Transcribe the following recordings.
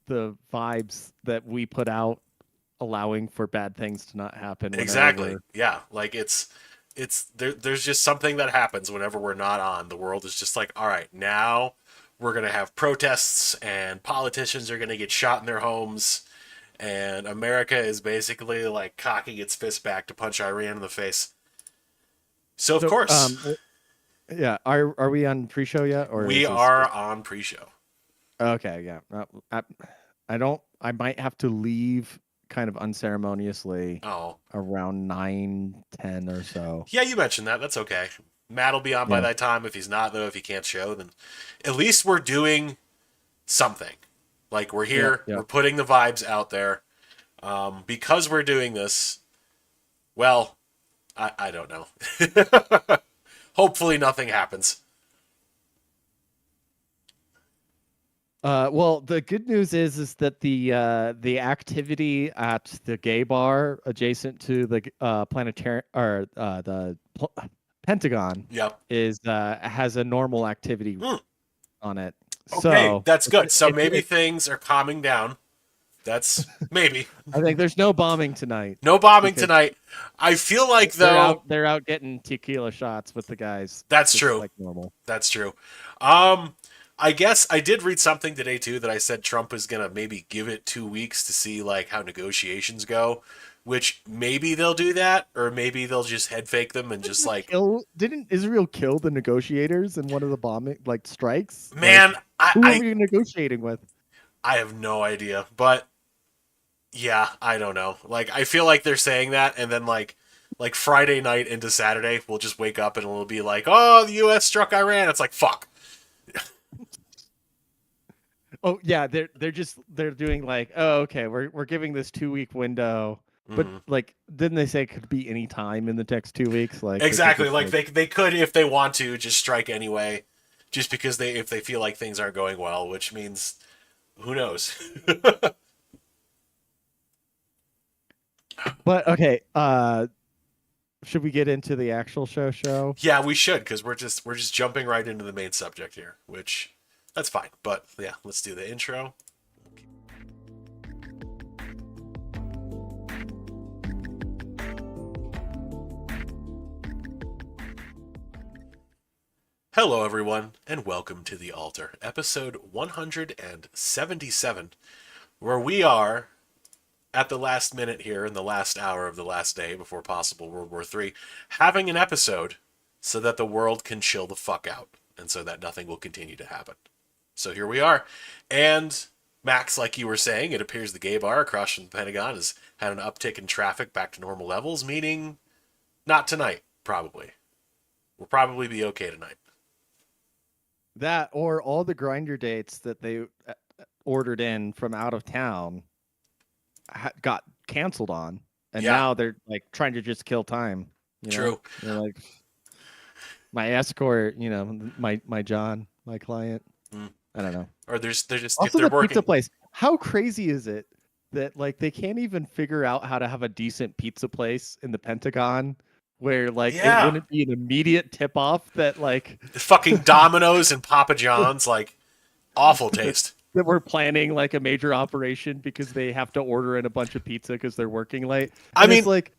the vibes that we put out, allowing for bad things to not happen whenever Exactly. we're. Yeah. Like there's just something that happens whenever we're not on. The world is just like, all right, now we're gonna have protests and politicians are gonna get shot in their homes, and America is basically like cocking its fist back to punch Iran in the face. So of So, course yeah, are we on pre-show yet, or we is this are just on pre-show. okay? Yeah, I don't. I might have to leave kind of unceremoniously Oh, around 9:10 or so. yeah, you mentioned that. That's okay. Matt will be on by Yeah, that time. If he's not, though, if he can't show, then at least we're doing something. Like we're yeah, here, yeah. we're putting the vibes out there. Because we're doing this, well, I don't know. Hopefully nothing happens. Well, the good news is that the activity at the gay bar adjacent to the planetary or Pentagon Yep. is has a normal activity Hmm. on it. Okay, So that's good. So maybe it things are calming down. That's maybe. I think there's no bombing tonight No bombing because tonight. I feel like, though, they're out getting tequila shots with the guys that's just true. like normal. That's true. Um, I guess I did read something today too that I said Trump is gonna maybe give it 2 weeks to see like how negotiations go, which maybe they'll do that, or maybe they'll just head fake them and just like, Didn't Israel kill the negotiators in one of the bombing like strikes? Like man, I who were I, we negotiating with? I have no idea, but yeah, I don't know. Like I feel like they're saying that, and then like Friday night into Saturday, we'll just wake up and it'll be like, oh, the U.S. struck Iran. It's like fuck. Oh yeah, they're doing like, oh okay, we're giving this 2 week window, but Hmm. like didn't they say it could be any time in the next 2 weeks? Like they could Exactly. just Like like they could if they want to just strike anyway, just because they if they feel like things aren't going well, which means who knows. but okay, should we get into the actual show? Yeah, we should because we're just jumping right into the main subject here, which that's fine. But yeah, let's do the intro. Hello, everyone, and welcome to the Altar, episode 177, where we are at the last minute here in the last hour of the last day before possible World War III, having an episode so that the world can chill the fuck out and so that nothing will continue to happen. So here we are. And Max, like you were saying, it appears the gay bar across from the Pentagon has had an uptick in traffic back to normal levels, meaning not tonight, probably. We'll probably be okay tonight. That or all the grinder dates that they ordered in from out of town got canceled on, and Yeah, now they're like trying to just kill time. You know, true. they're like my escort. You know, my John, my client. Mm. I don't know. Or they're just if Also, they're the pizza working. place. How crazy is it that like they can't even figure out how to have a decent pizza place in the Pentagon where like it Yeah, wouldn't be an immediate tip off that like fucking Domino's and Papa John's, like awful taste. that we're planning like a major operation because they have to order in a bunch of pizza because they're working late. I And it's mean, like,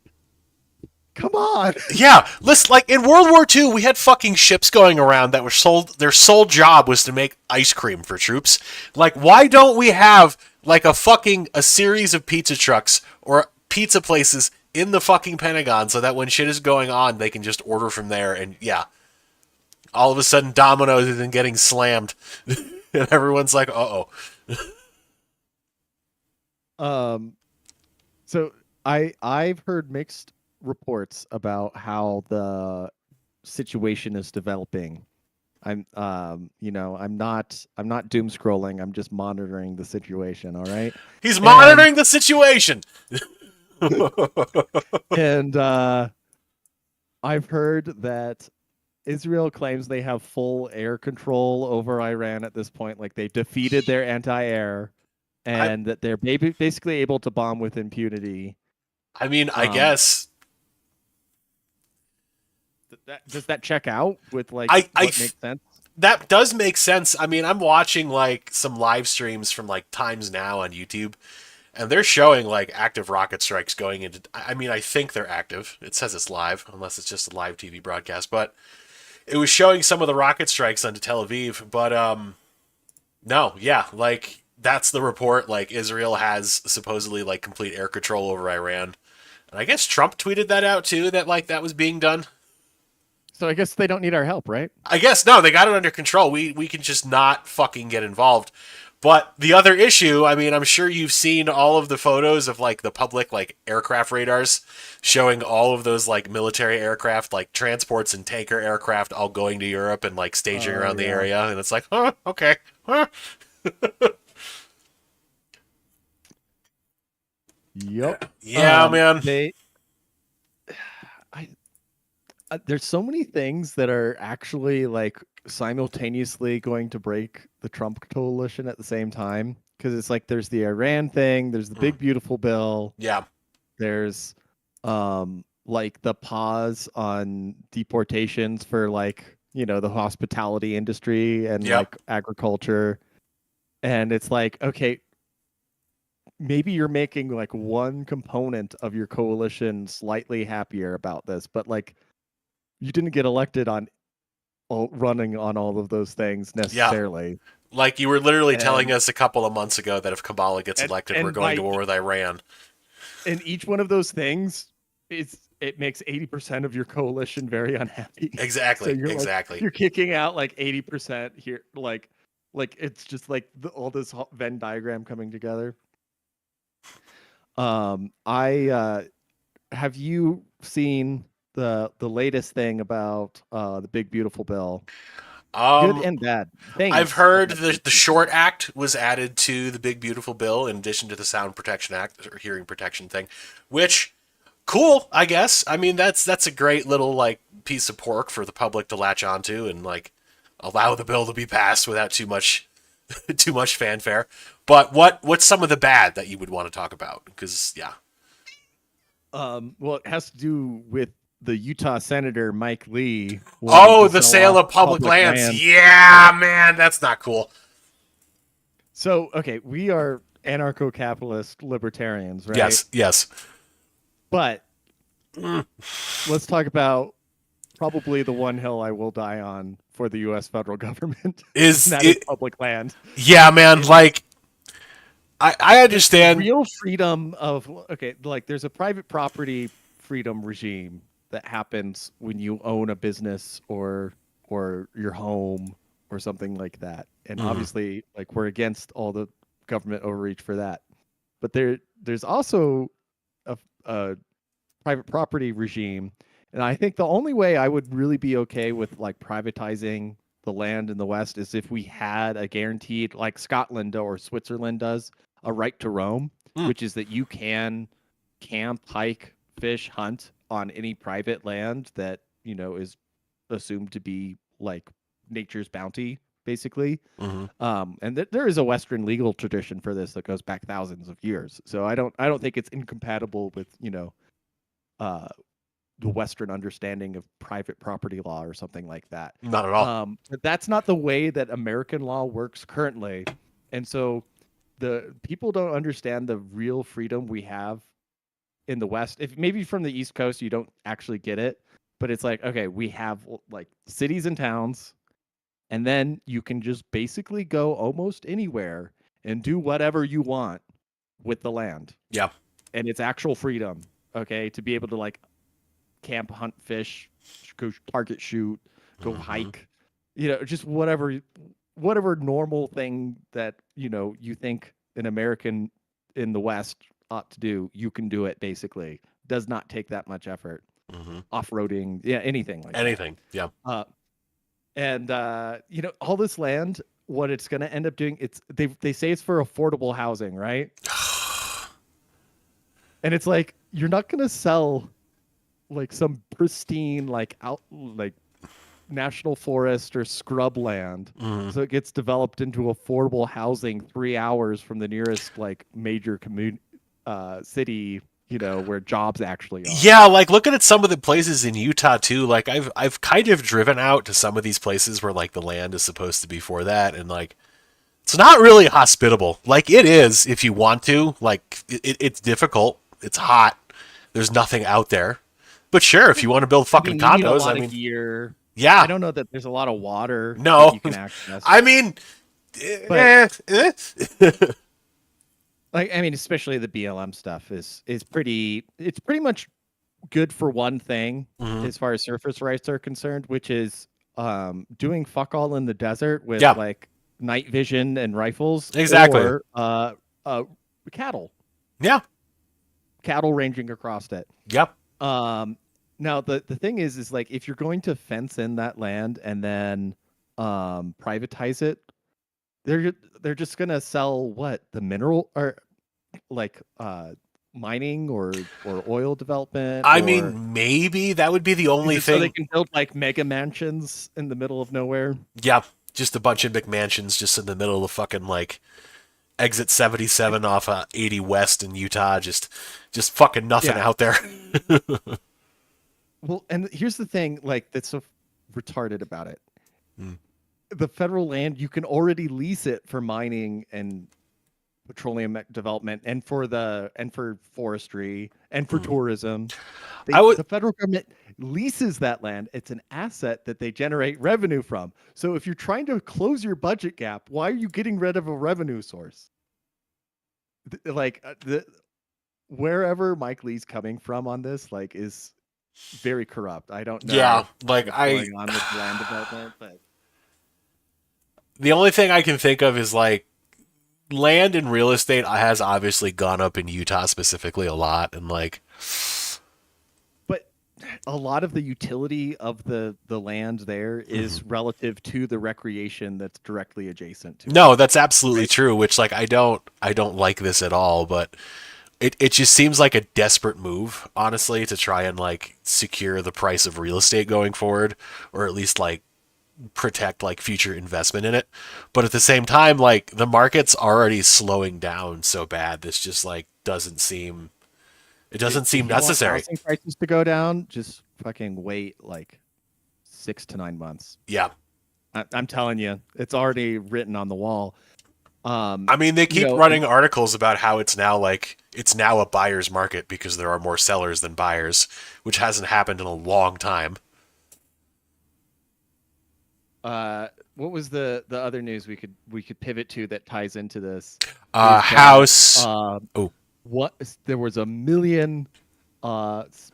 come on. yeah, listen, like in World War II, we had fucking ships going around that were sold. Their sole job was to make ice cream for troops. Like, why don't we have like a series of pizza trucks or pizza places in the fucking Pentagon so that when shit is going on, they can just order from there? And yeah, all of a sudden, Domino's isn't getting slammed, and everyone's like, "Uh oh." Um so I've heard mixed reports about how the situation is developing. I'm not doom scrolling. I'm just monitoring the situation, all right? He's And monitoring the situation. and I've heard that Israel claims they have full air control over Iran at this point. Like they defeated their anti-air, I and that they're basically able to bomb with impunity. I mean, I Um, guess Does that check out with like I what makes sense? that does make sense. I mean, I'm watching like some live streams from like Times Now on YouTube, and they're showing like active rocket strikes going into. I mean, I think they're active. It says it's live, unless it's just a live TV broadcast. But it was showing some of the rocket strikes onto Tel Aviv. But no, yeah, like that's the report. Like Israel has supposedly like complete air control over Iran, and I guess Trump tweeted that out too. That like that was being done. So I guess they don't need our help, right? I guess no, they got it under control. We can just not fucking get involved. But the other issue, I mean, I'm sure you've seen all of the photos of like the public like aircraft radars showing all of those like military aircraft, like transports and tanker aircraft all going to Europe and like staging Oh around the yeah. area, and it's like, huh, okay, huh. Yep. Yeah, man. They I there's so many things that are actually like simultaneously going to break the Trump coalition at the same time because it's like there's the Iran thing, there's the Mm. big beautiful bill, Yeah, there's like the pause on deportations for like, the hospitality industry and yep, like agriculture. And it's like, okay, maybe you're making like one component of your coalition slightly happier about this, but like you didn't get elected on running on all of those things yeah. necessarily. Like you were literally telling And us a couple of months ago that if Kabbalah gets and elected, we're and going to by war with Iran. and each one of those things it makes 80% of your coalition very unhappy. So Exactly, you're like exactly. you're kicking out like 80% here, like it's just like all this Venn diagram coming together. I have you seen the latest thing about the big beautiful bill? Good Um, and bad I've things heard about the the big beautiful Short bill. Act was added to the Big Beautiful Bill in addition to the Sound Protection Act or Hearing Protection thing, which cool, I guess. I mean, that's a great little like piece of pork for the public to latch onto and like allow the bill to be passed without too much too much fanfare. But what's some of the bad that you would want to talk about? Because yeah. Well, it has to do with the Utah Senator Mike Lee wanting Oh, to the sell sale off of public public lands. land. Yeah, man, that's not cool. So, okay, we are anarcho-capitalist libertarians, right? Yes, yes. But let's talk about probably the one hill I will die on for the U.S. federal government, and Is that is it? public land. Yeah, man. It's Like I the understand. real freedom of okay, like there's a private property freedom regime that happens when you own a business or your home or something like that. And Mhm. obviously, like we're against all the government overreach for that. But there's also a private property regime, and I think the only way I would really be okay with like privatizing the land in the West is if we had a guaranteed, like Scotland or Switzerland does, a right to roam, Mm. which is that you can camp, hike, fish, hunt on any private land that is assumed to be like nature's bounty, basically. Mhm. And there is a Western legal tradition for this that goes back thousands of years. So I don't think it's incompatible with uh, the Western understanding of private property law or something like that. Not at all. But that's not the way that American law works currently, and so the people don't understand the real freedom we have in the West. If maybe from the East Coast you don't actually get it, but it's like okay, we have like cities and towns, and then you can just basically go almost anywhere and do whatever you want with the land, Yeah. and it's actual freedom. Okay, to be able to like camp, hunt, fish, go target shoot, go Mhm. hike, just whatever normal thing that you think an American in the West ought to do, you can do it. Basically, does not take that much effort. Mhm. Off-roading, yeah, anything like that. Anything. Yeah. And all this land, what it's going to end up doing, they say it's for affordable housing, right? And it's like you're not going to sell like some pristine like out like national forest or scrub land Mhm. so it gets developed into affordable housing 3 hours from the nearest like major city where jobs actually are. Yeah, like looking at some of the places in Utah too, like I've kind of driven out to some of these places where like the land is supposed to be for that, and like it's not really hospitable. Like it is if you want to. Like it's difficult. It's hot. There's nothing out there. But sure, if you want to build I fucking mean, you need a condos, I lot of mean, gear. I yeah, don't know that there's a lot of water that no, you can access, I mean, but eh. like I mean, especially the BLM stuff is pretty. It's pretty much good for one thing Mhm. as far as surface rights are concerned, which is doing fuck all in the desert with Yeah, like night vision and rifles, exactly. or uh, cattle, Yeah, cattle ranging across it. yep. Um, Now the thing is like if you're going to fence in that land and then privatize it, they're they're just gonna sell what the mineral or like mining or oil development I or mean, maybe that would be the is only it so they thing. can build like mega mansions in the middle of nowhere? Yeah, just a bunch of McMansions just in the middle of fucking like exit 77 off 80 West in Utah. Just fucking nothing Yeah. out there. Well, and here's the thing, like that's so retarded about it. Mm. The federal land, you can already lease it for mining and petroleum development and for forestry and for Mm. tourism. I would. The federal government leases that land. It's an asset that they generate revenue from. So if you're trying to close your budget gap, why are you getting rid of a revenue source? Like the wherever Mike Lee's coming from on this, like, is very corrupt. I don't Yeah, know like what's I. going on with land development, but The only thing I can think of is like land and real estate has obviously gone up in Utah specifically a lot, and like but a lot of the utility of the land there is mhm. relative to the recreation that's directly adjacent to it. No, that's absolutely Right? true. Which like I don't like this at all, but it just seems like a desperate move, honestly, to try and like secure the price of real estate going forward, or at least like protect like future investment in it. But at the same time, like the market's already slowing down so bad. This just like doesn't seem it doesn't seem If you want necessary. housing prices to go down, just fucking wait like 6 to 9 months. Yeah. I'm telling you, it's already written on the wall. Um, I mean, they you keep know, running articles about how it's now a buyer's market because there are more sellers than buyers, which hasn't happened in a long time. what was the other news we could pivot to that ties into this is that House. Oh, what there was a million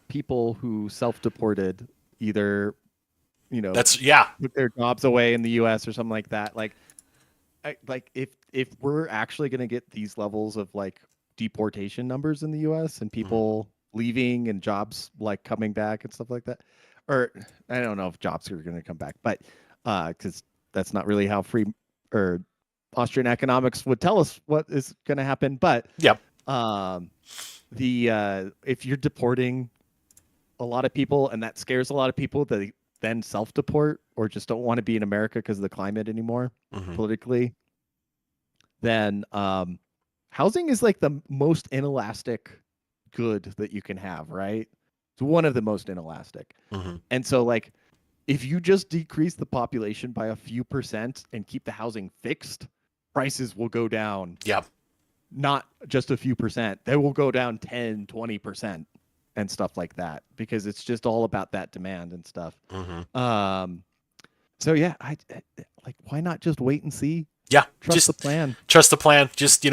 people who self-deported, either that's yeah. took their jobs away in the US or something like that. Like if we're actually going to get these levels of like deportation numbers in the US and Mhm. people leaving and jobs like coming back and stuff like that, or I don't know if jobs are going to come back, but cuz that's not really how free or Austrian economics would tell us what is going to happen, but Yep. um the if you're deporting a lot of people and that scares a lot of people that then self-deport or just don't want to be in America because of the climate anymore Hmm. politically, then housing is like the most inelastic good that you can have, right? It's one of the most inelastic. Hmm. And so like if you just decrease the population by a few percent and keep the housing fixed, prices will go down, Yep. not just a few percent. They will go down 10, 20% and stuff like that because it's just all about that demand and stuff. Hmm. Um so yeah, like why not just wait and see? Yeah. Trust the Just plan. trust the plan. Just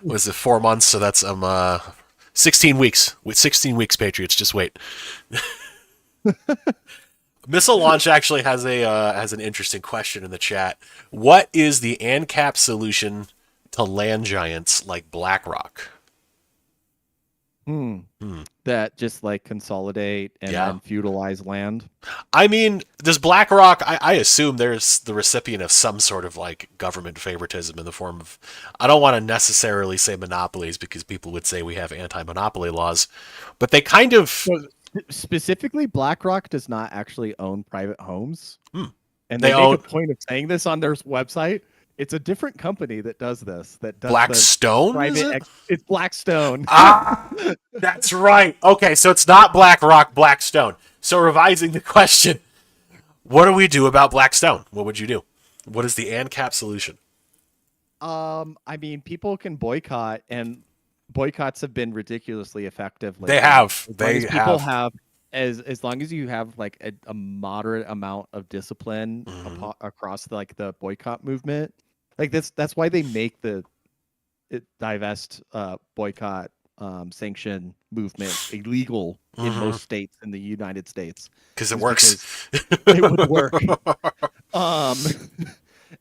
was it 4 months? So that's 16 weeks. With 16 weeks, Patriots. Just wait. Missile launch actually has an interesting question in the chat. What is the ANCAP solution to land giants like BlackRock? Hmm. Hmm. That just like consolidate and Yeah. then feudalize land. I mean, does BlackRock? I assume there's the recipient of some sort of like government favoritism in the form of. I don't want to necessarily say monopolies because people would say we have anti-monopoly laws, but they kind of. So specifically, BlackRock does not actually own private homes, Hmm, and they they make a own. point of saying this on their website. It's a different company that does this. That does the Blackstone, is private. it? It's Blackstone. Ah, that's right. Okay, so it's not BlackRock, Blackstone. So revising the question, what do we do about Blackstone? What would you do? What is the ANCAP solution? I mean, people can boycott, and boycotts have been ridiculously effective They lately. have. As long They as people have. have, as long as you have like a moderate amount of discipline Hmm. across like the boycott movement, like that's why they make the divest boycott sanction movement illegal in Hmm. most states in the United States, Because it is works. because it would work. Um,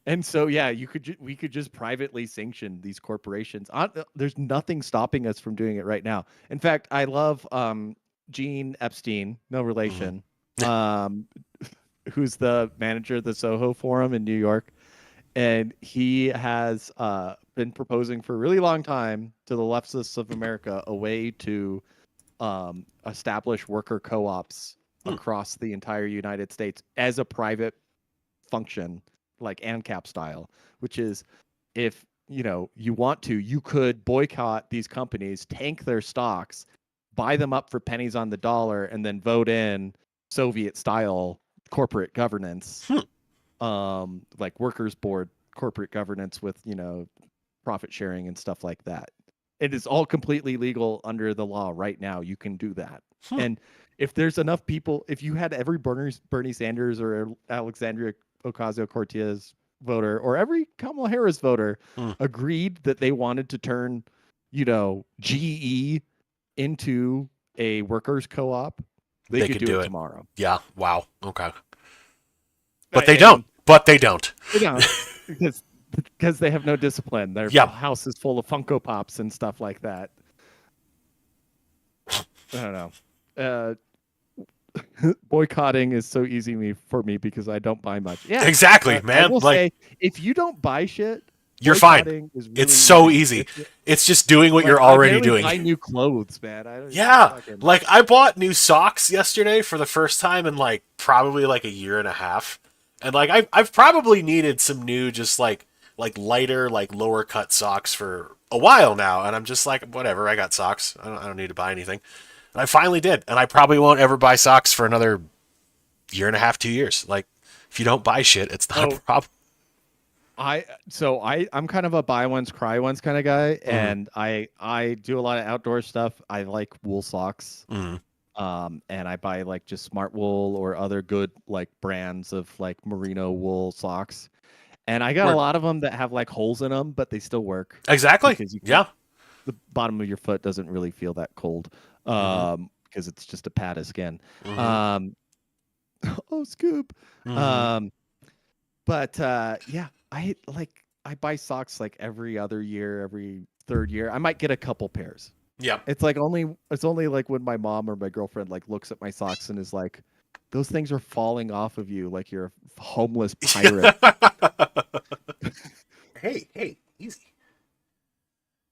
and so yeah, we could just privately sanction these corporations. There's nothing stopping us from doing it right now. In fact, I love Gene Epstein, no Hmm. relation, um, who's the manager of the Soho Forum in New York, and he has been proposing for a really long time to the leftists of America a way to establish worker co-ops across the entire United States as a private function, like ANCAP style, which is if you want to, you could boycott these companies, tank their stocks, buy them up for pennies on the dollar, and then vote in Soviet style corporate governance, Hmm. like workers board corporate governance with profit sharing and stuff like that. It is all completely legal under the law right now. You can do that. Hmm. And if there's enough people, if you had every Bernie Sanders or Alexandria Ocasio-Cortez voter or every Kamala Harris voter Hmm. agreed that they wanted to turn, GE into a workers co-op, they They could could do do it it. tomorrow. Yeah. Wow. Okay. But they don't. And But they don't. they don't because they have no discipline. Their Yeah. house is full of Funko Pops and stuff like that. I don't know. Boycotting is so easy for me because I don't buy much. Yeah, Exactly, I man. will Like, say if you don't buy shit, you're fine. boycotting is It's really so easy. easy. It's just doing what Like you're I already barely doing. buy new clothes, man. I don't Yeah. fucking Like, I bought new socks yesterday for the first time in, like, probably, like, a year and a half. And, like, I've probably needed some new, just, like lighter, like, lower cut socks for a while now. And I'm just like, whatever, I got socks. I don't need to buy anything. And I finally did. And I probably won't ever buy socks for another year and a half, 2 years. Like, if you don't buy shit, it's not a oh problem. I'm kind of a buy ones cry ones kind of guy, Mm-hmm. and I do a lot of outdoor stuff. I like wool socks. Mm-hmm. And I buy like just Smart Wool or other good like brands of like merino wool socks. And I got a Word. lot of them that have like holes in them, but they still work Exactly. because Yeah. the bottom of your foot doesn't really feel that cold, Mm-hmm. because it's just a pad of skin. Mm-hmm. Um, oh, Scoop. Mm-hmm. Um, but yeah, I buy socks like every other year, every third year. I might get a couple pairs. Yeah. It's only like when my mom or my girlfriend like looks at my socks and is like, "Those things are falling off of you like you're a homeless pirate." Hey, hey, easy.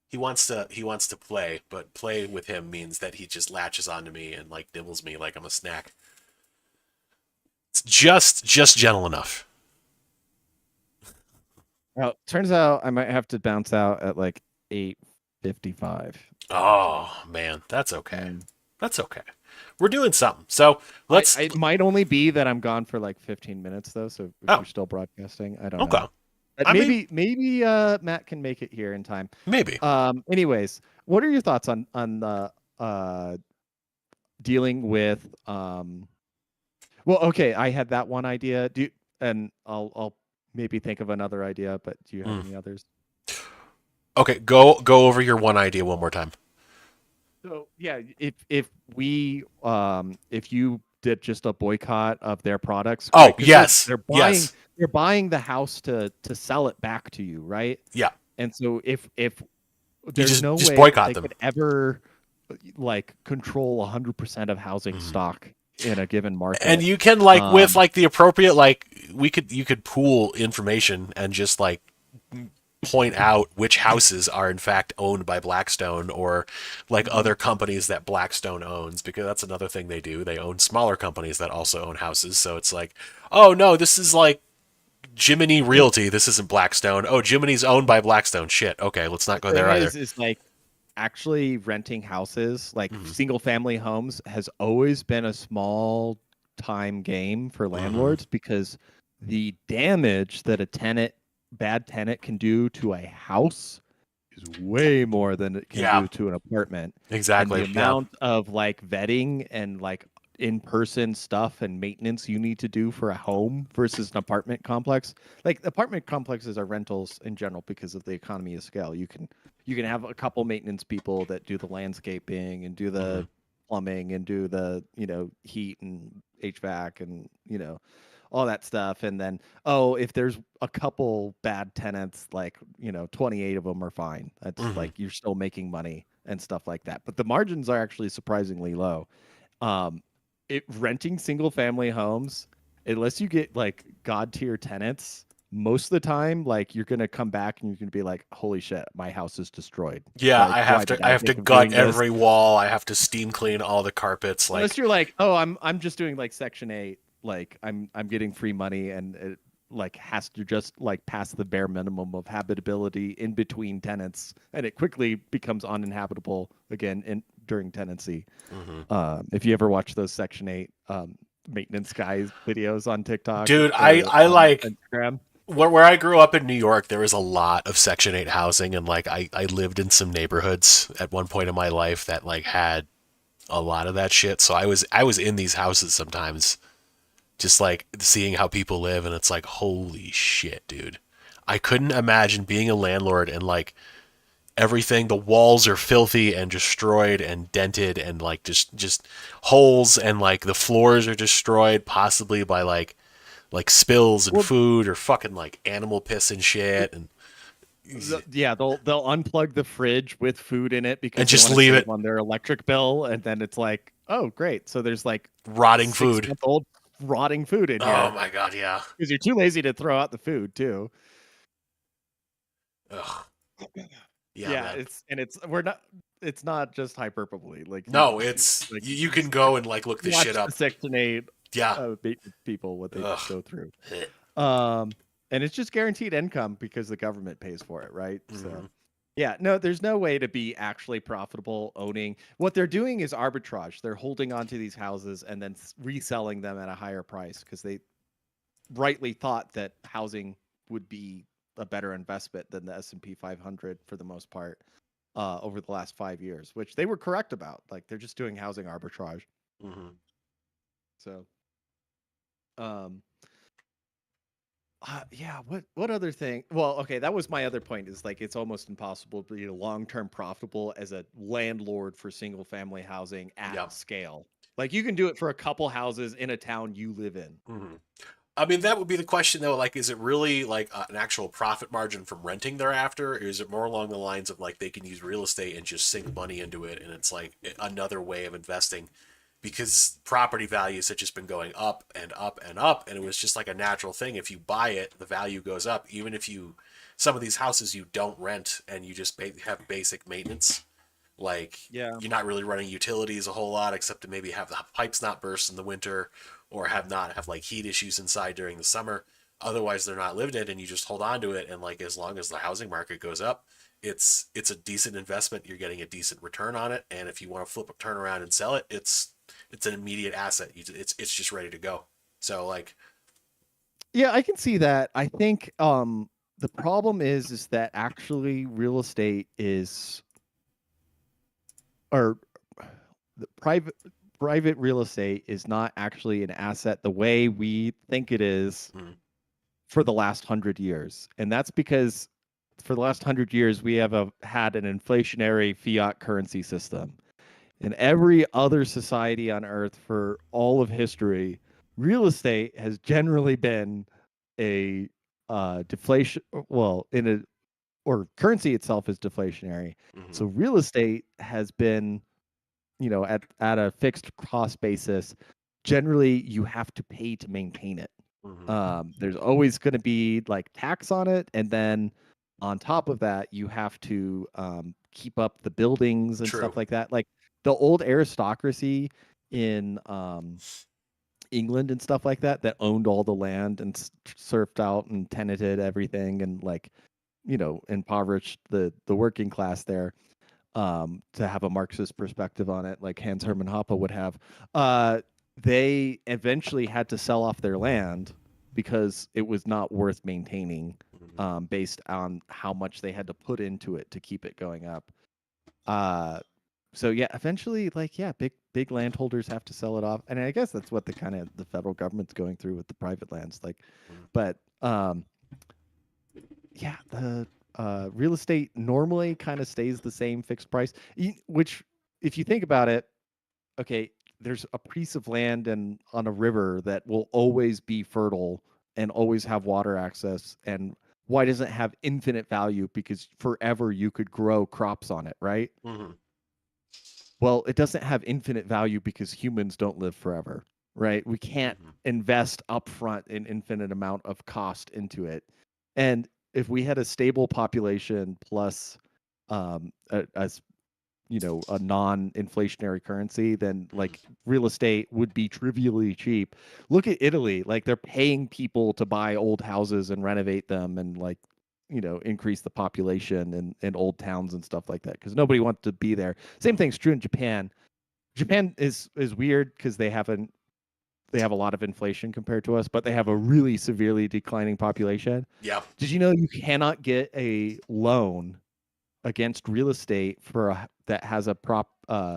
He wants to play, but play with him means that he just latches onto me and like nibbles me like I'm a snack. It's just gentle enough. Well, turns out I might have to bounce out at like 8:55. Oh man, that's okay. And That's okay. We're doing something. So let's. it might only be that I'm gone for like 15 minutes though. So if Oh, you're still broadcasting, I don't okay. know. But I mean, maybe Matt can make it here in time. maybe. Anyways, what are your thoughts on the dealing with well, okay, I had that one idea. And I'll maybe think of another idea, but do you have Mm. any others? Okay, go over your one idea one more time. So yeah, if you did just a boycott of their products, Oh right? Because they're yes, they're buying yes, they're buying the house to sell it back to you, right? yeah. And so if You there's no just way that boycott they them. could ever like control 100% of housing Mhm. stock in a given And market. you can like with Um, like the appropriate like you could pool information and just like point out which houses are in fact owned by Blackstone or like mhm. other companies that Blackstone owns, because that's another thing they do. They own smaller companies that also own houses. So it's like, oh no, this is like Jiminy Realty. This isn't Blackstone. Oh, Jiminy's owned by Blackstone. Shit. Okay, let's not The go there thing either. is like actually renting houses, like Mm-hmm. single family homes, has always been a small time game for Mm-hmm. landlords because the damage that a bad tenant can do to a house is way more than it can Yeah, do to an apartment. And the exactly. Yeah. amount of like vetting and like in-person stuff and maintenance you need to do for a home versus an apartment complex. Like apartment complexes are rentals in general because of the economy of scale. You can have a couple maintenance people that do the landscaping and do Mm-hmm. the plumbing and do the, heat and HVAC and, all that stuff. And then, oh, if there's a couple bad tenants, like, 28 of them are fine. That's Mm-hmm. like you're still making money and stuff like that. But the margins are actually surprisingly low. Um, renting single family homes, unless you get like god tier tenants, most of the time, like you're gonna come back and you're gonna be like, "Holy shit, my house is destroyed! Yeah, Like, why did I I have to think of gut doing this?" every wall. I have to steam clean all the carpets. Unless Like, you're like, "Oh, I'm just doing like Section 8, like I'm getting free money and it like has to just like pass the bare minimum of habitability in between tenants, and it quickly becomes uninhabitable again in during tenancy." mm-hmm. If you ever watch those Section 8 maintenance guys videos on TikTok Dude, or I on like Instagram. where I grew up in New York. There was a lot of Section 8 housing, and like I lived in some neighborhoods at one point in my life that like had a lot of that shit. So I was in these houses sometimes, just like seeing how people live, and it's like, holy shit, dude. I couldn't imagine being a landlord and like everything, the walls are filthy and destroyed and dented and like just holes, and like the floors are destroyed possibly by like spills and Well, food or fucking like animal piss and shit, yeah, they'll unplug the fridge with food in it and because they just want to leave save it on their electric bill, and then it's like, oh, great. So there's like rotting six food. month old rotting food in Oh here my god, yeah. because you're too lazy to throw out the food too. Ugh. Yeah, Yeah, man. it's not just hyperbole. Like No, it's like you can go and like look this shit watch the up. Section 8 Yeah. people what they Ugh. go through. Um, and it's just guaranteed income because the government pays for it, right? So, Mm-hmm. yeah, no, there's no way to be actually profitable owning. What they're doing is arbitrage. They're holding on to these houses and then reselling them at a higher price because they rightly thought that housing would be a better investment than the S&P 500 for the most part over the last 5 years, which they were correct about. Like they're just doing housing arbitrage. Mm-hmm. So, um, yeah. What other thing? Well, okay, that was my other point. Is like it's almost impossible to be long-term profitable as a landlord for single-family housing at Yep. scale. Like you can do it for a couple houses in a town you live in. Mm-hmm. I mean, that would be the question though. Like, is it really like an actual profit margin from renting thereafter, or is it more along the lines of like they can use real estate and just sink money into it, and it's like another way of investing? Because property values had just been going up and up and up, and it was just like a natural thing. If you buy it, the value goes up. Even if you, some of these houses you don't rent and you just have basic maintenance, like Yeah. you're not really running utilities a whole lot except to maybe have the pipes not burst in the winter or have like heat issues inside during the summer. Otherwise they're not lived in, and you just hold on to it, and like as long as the housing market goes up, it's a decent investment. You're getting a decent return on it, and if you want to flip turn around and sell it, it's an immediate asset. It's just ready to go. So like, Yeah, I can see that. I think the problem is that actually real estate is or the private real estate is not actually an asset the way we think it is mm, for the last 100 years. And that's because for the last 100 years we have had an inflationary fiat currency system. In every other society on earth for all of history, real estate has generally been a deflation, well, in a or currency itself is deflationary. mm-hmm, So real estate has been, at a fixed cost basis. Generally, you have to pay to maintain it. mm-hmm, There's always going to be like tax on it, and then on top of that, you have to keep up the buildings and true, stuff like that. Like the old aristocracy in England and stuff like that owned all the land and surfed out and tenanted everything and like impoverished the working class there, to have a Marxist perspective on it, like Hans Hermann Hoppe would have. Uh, they eventually had to sell off their land because it was not worth maintaining, based on how much they had to put into it to keep it going up. Uh, so yeah, eventually, like yeah, big landholders have to sell it off, and I guess that's what the federal government's going through with the private lands. Like, but yeah, the real estate normally kind of stays the same fixed price, which, if you think about it, okay, there's a piece of land and on a river that will always be fertile and always have water access. And why doesn't it have infinite value? Because forever you could grow crops on it, right? Mm-hmm. Well, it doesn't have infinite value because humans don't live forever, right? We can't invest upfront an infinite amount of cost into it. And if we had a stable population plus a non-inflationary currency, then like real estate would be trivially cheap. Look at Italy, like they're paying people to buy old houses and renovate them and like increase the population in old towns and stuff like that because nobody wants to be there. Same thing's true in Japan. Japan is weird because they have a lot of inflation compared to us, but they have a really severely declining population. Yeah. Did you know you cannot get a loan against real estate that has a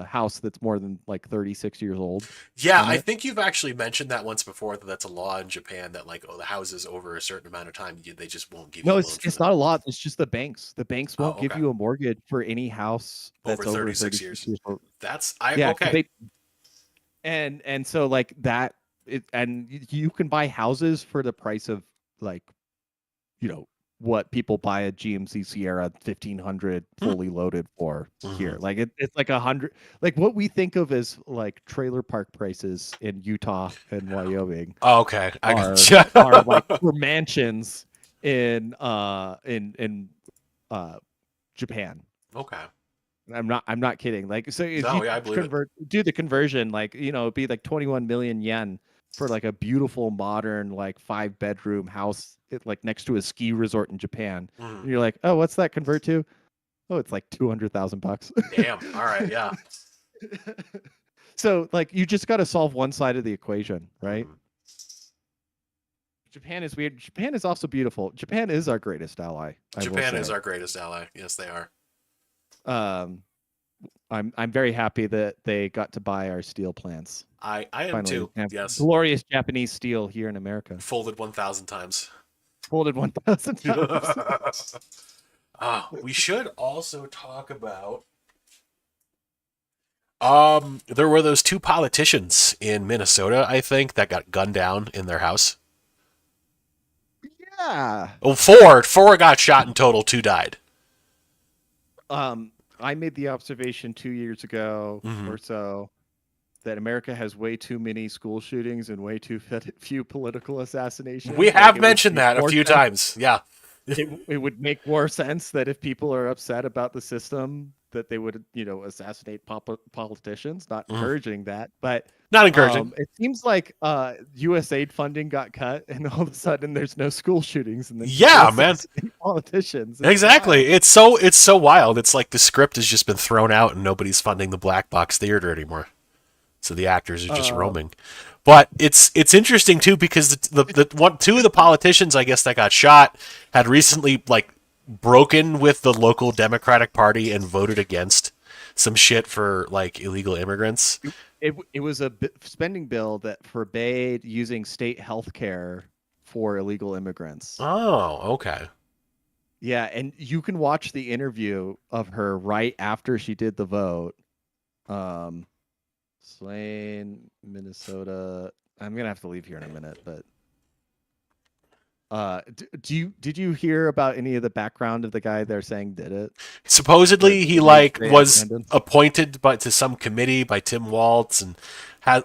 house that's more than like 36 years old Yeah, in I it? think you've actually mentioned that once before, that that's a law in Japan that like, oh, the houses over a certain amount of time, they just won't give you No, a it's loan for it's them. not a lot. It's just the banks. The banks Oh, won't give okay. you a mortgage for any house Over that's over 36 36 years. years old. That's I Yeah, because okay. they and so like that and you can buy houses for the price of like you know what people buy a GMC Sierra 1500 Hmm. fully loaded for Mm-hmm. here. Like it's like 100, like what we think of as like trailer park prices in Utah and Wyoming Oh, okay, I are gotcha. are like for mansions in uh Japan. Okay. I'm not kidding. Like, so if you No, yeah, I believe it. do the conversion, like, it'd be like 21 million yen for like a beautiful modern like 5 bedroom house like next to a ski resort in Japan. Mm. And you're like, "Oh, what's that convert to?" "Oh, it's like 200,000 bucks." Damn. All right. Yeah. So, like you just got to solve one side of the equation, right? Mm. Japan is weird. Japan is also beautiful. Japan is our greatest ally, I will Japan is say. our greatest ally. Yes, they are. Um I'm very happy that they got to buy our steel plants. I am Finally, we too. can have Yes. glorious Japanese steel here in America. Folded 1,000 times. Folded 1,000 times. We should also talk about. There were those two politicians in Minnesota, I think, that got gunned down in their house. Yeah. Oh, four got shot in total. Two died. Um, I made the observation 2 years ago Mm-hmm. or so that America has way too many school shootings and way too few political We assassinations. Like have it would mentioned make that a more few sense. times. Yeah. It would make more sense that if people are upset about the system, that they would, assassinate politicians. Not Mhm. encouraging that, but Not encouraging. it seems like USAID funding got cut, and all of a sudden there's no school shootings, and then people Yeah, man. assassinate politicians. It's Exactly. wild. It's so wild. It's like the script has just been thrown out and nobody's funding the black box theater anymore. So the actors are just Uh, roaming. But it's interesting too because two of the politicians I guess that got shot had recently like broken with the local Democratic Party and voted against some shit for like illegal immigrants. it was a spending bill that forbade using state health care for illegal immigrants. Oh, okay. Yeah, and you can watch the interview of her right after she did the vote. Um, Slain, Minnesota. I'm gonna have to leave here in a minute, but did you hear about any of the background of the guy they're saying did it? The Supposedly he names like they was abandoned? appointed by to some committee by Tim Waltz and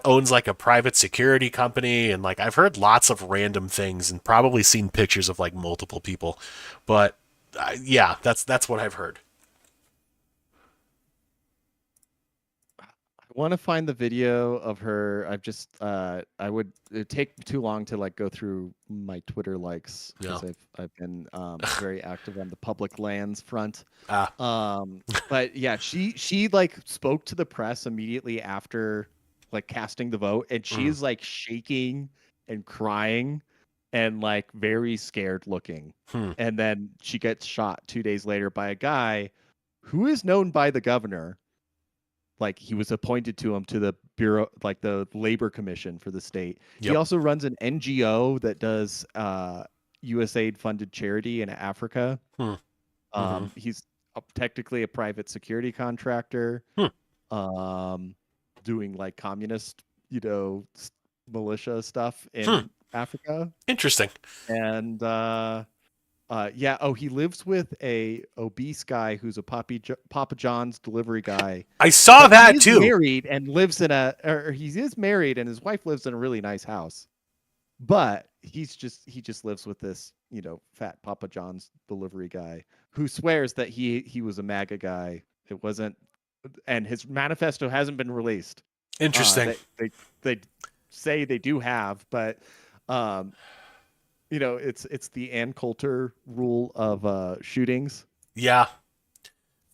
owns like a private security company and like I've heard lots of random things and probably seen pictures of like multiple people, but that's what I've heard. I want to find the video of her. I've just I would it'd take too long to like go through my Twitter likes No. because I've been very active on the public lands front. Ah. But yeah, she like spoke to the press immediately after like casting the vote, and she Mm. is like shaking and crying and like very scared looking. Hmm. And then she gets shot 2 days later by a guy who is known by the governor, like he was appointed to him to the bureau, like the labor commission for the state. He Yep. also runs an NGO that does USAID funded charity in Africa. Hmm. Mm-hmm. He's technically a private security contractor, Hmm. um, doing like communist, militia stuff Hmm. in Africa. Interesting. And yeah. Oh, he lives with a obese guy who's a Papa John's delivery guy, I saw but he that is too. married and lives in or he is married and his wife lives in a really nice house. But he just lives with this, fat Papa John's delivery guy who swears that he was a MAGA guy. It wasn't, and his manifesto hasn't been released. Interesting. They say they do have, but um, it's the Ann Coulter rule of shootings. Yeah.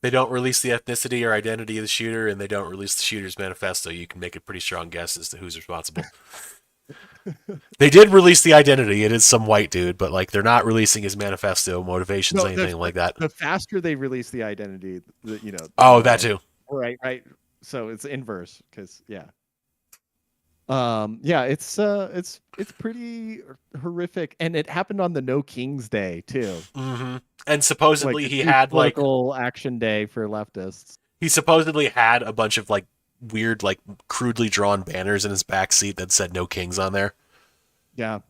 They don't release the ethnicity or identity of the shooter, and they don't release the shooter's manifesto. You can make a pretty strong guess as to who's responsible. They did release the identity. It is some white dude, but like they're not releasing his manifesto, motivations, No, anything like that. the faster they release the identity, the Oh, that more. too. Right. So it's inverse because yeah. Yeah, it's pretty horrific, and it happened on the No Kings Day too, Mm-hmm. And like supposedly the he chief had like political action day for leftists. he supposedly had a bunch of like weird, like crudely drawn banners in his back seat that said "No Kings" on there. Yeah,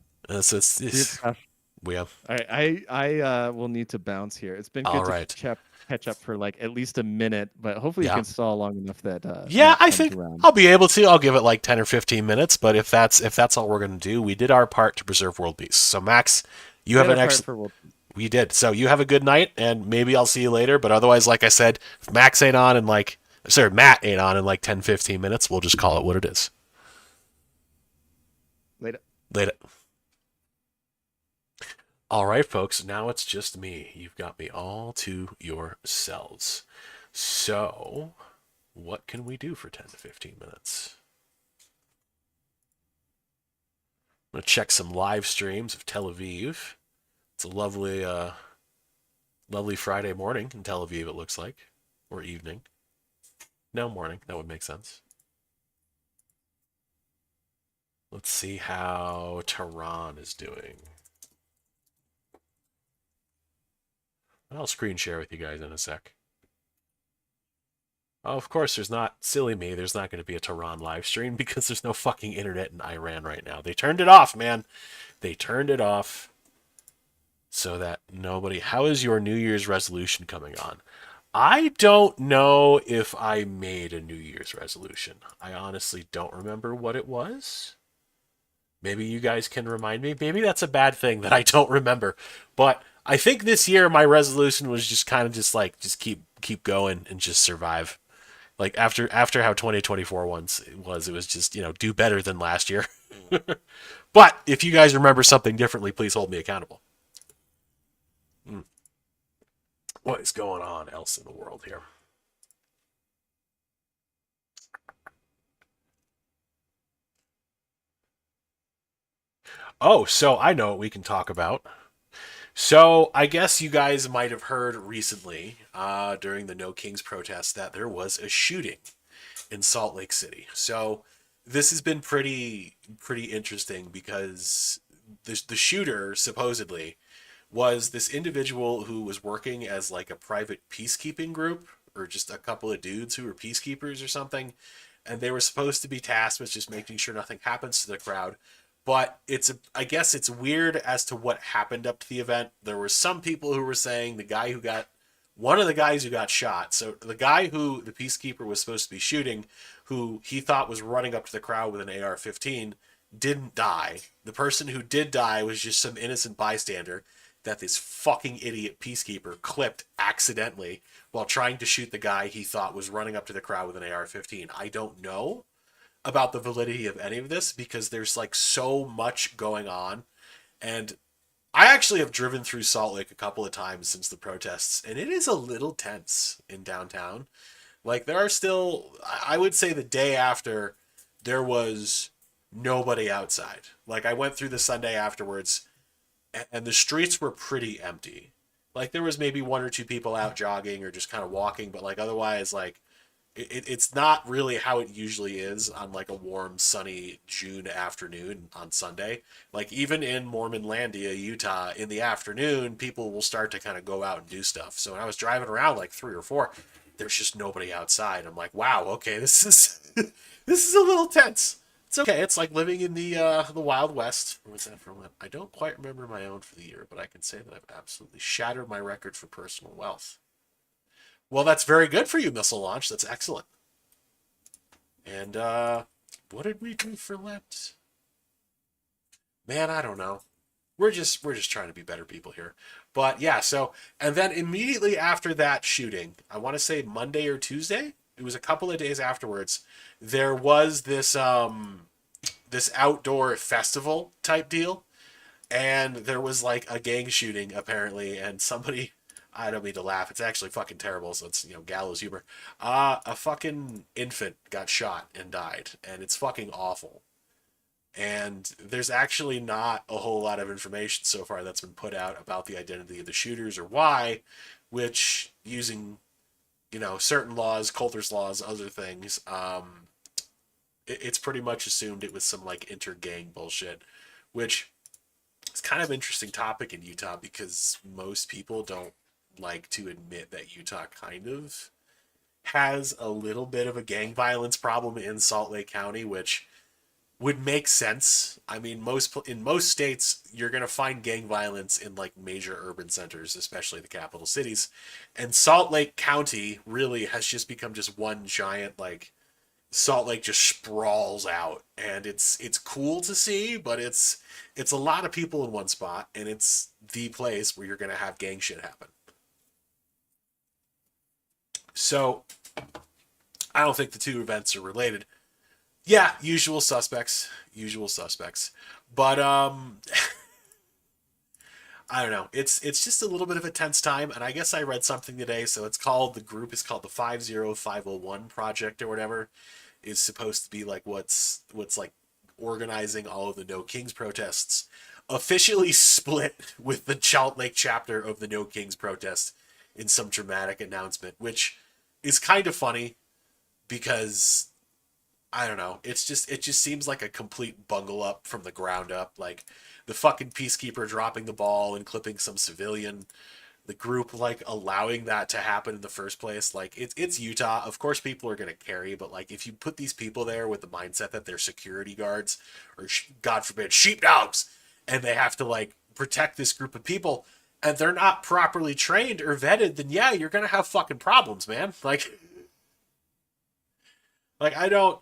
So weird it's stuff. yeah. I will need to bounce here. It's been All good to right. catch up for like at least a minute, but hopefully you Yeah. can stall long enough that Yeah, Matt I comes think around. I'll be able to. I'll give it like 10 or 15 minutes, but if that's all we're going to do, we did our part to preserve world peace. So Max, you We have did our an part excellent for World. we did. So you have a good night and maybe I'll see you later, but otherwise like I said, if Max ain't on in like sorry, Matt ain't on in like 10 15 minutes, we'll just call it what it is. Later. Later. All right, folks, now it's just me. You've got me all to yourselves. So, what can we do for 10 to 15 minutes? I'm going to check some live streams of Tel Aviv. It's a lovely Friday morning in Tel Aviv, it looks like. Or evening. No, morning. That would make sense. Let's see how Tehran is doing. I'll screen share with you guys in a sec. Oh, of course, there's not, silly me, there's not going to be a Tehran live stream because there's no fucking internet in Iran right now. They turned it off, man. They turned it off so that nobody. How is your New Year's resolution coming on? I don't know if I made a New Year's resolution. I honestly don't remember what it was. Maybe you guys can remind me. Maybe that's a bad thing that I don't remember. But I think this year my resolution was just kind of just like just keep going and just survive. Like after how 2024 once it was just, do better than last year. But if you guys remember something differently, please hold me accountable. What is going on else in the world here? Oh, so I know what we can talk about. So I guess you guys might have heard recently during the No Kings protest that there was a shooting in Salt Lake City. So this has been pretty interesting because the shooter supposedly was this individual who was working as like a private peacekeeping group or just a couple of dudes who were peacekeepers or something, and they were supposed to be tasked with just making sure nothing happens to the crowd. But I guess it's weird as to what happened up to the event. There were some people who were saying one of the guys who got shot. So the guy who the peacekeeper was supposed to be shooting, who he thought was running up to the crowd with an AR-15, didn't die. The person who did die was just some innocent bystander. that this fucking idiot peacekeeper clipped accidentally while trying to shoot the guy he thought was running up to the crowd with an AR-15. I don't know about the validity of any of this because there's like so much going on. And I actually have driven through Salt Lake a couple of times since the protests, and it is a little tense in downtown. Like, there are still, I would say the day after, there was nobody outside. Like, I went through the Sunday afterwards, and the streets were pretty empty. Like, there was maybe one or two people out jogging or just kind of walking, but like otherwise, like, it's not really how it usually is on like a warm, sunny June afternoon on Sunday. Like, even in Mormonlandia, Utah, in the afternoon, people will start to kind of go out and do stuff. So when I was driving around like 3 or 4, there's just nobody outside. I'm like, wow, okay, this is this is a little tense. It's okay. It's like living in the Wild West. What's that from? I don't quite remember my own for the year, but I can say that I've absolutely shattered my record for personal wealth. Well, that's very good for you, missile launch. That's excellent. And what did we do for Lent? Man, I don't know. We're just trying to be better people here. But yeah, so and then immediately after that shooting, I want to say Monday or Tuesday, it was a couple of days afterwards, there was this outdoor festival type deal, and there was like a gang shooting apparently, and somebody, I don't mean to laugh, it's actually fucking terrible, so it's, gallows humor. A fucking infant got shot and died, and it's fucking awful. And there's actually not a whole lot of information so far that's been put out about the identity of the shooters or why, which using, certain laws, Coulter's laws, other things, it's pretty much assumed it was some like inter-gang bullshit, which is kind of an interesting topic in Utah because most people don't like to admit that Utah kind of has a little bit of a gang violence problem in Salt Lake County, which would make sense. I mean, in most states, you're gonna find gang violence in like major urban centers, especially the capital cities. And Salt Lake County really has just become just one giant like Salt Lake just sprawls out, and it's cool to see, but it's a lot of people in one spot, and it's the place where you're gonna have gang shit happen. So I don't think the two events are related. Yeah, usual suspects, usual suspects. But I don't know. It's just a little bit of a tense time, and I guess I read something today. So the group is called the 50501 Project or whatever. Is supposed to be like what's like organizing all of the No Kings protests. Officially split with the Salt Lake chapter of the No Kings protest in some dramatic announcement, which is kind of funny because I don't know. It just seems like a complete bungle up from the ground up. Like the fucking peacekeeper dropping the ball and clipping some civilian. The group like allowing that to happen in the first place. Like it's Utah. Of course, people are gonna carry, but like if you put these people there with the mindset that they're security guards or God forbid sheepdogs, and they have to like protect this group of people, and they're not properly trained or vetted, then yeah, you're gonna have fucking problems, man. Like I don't.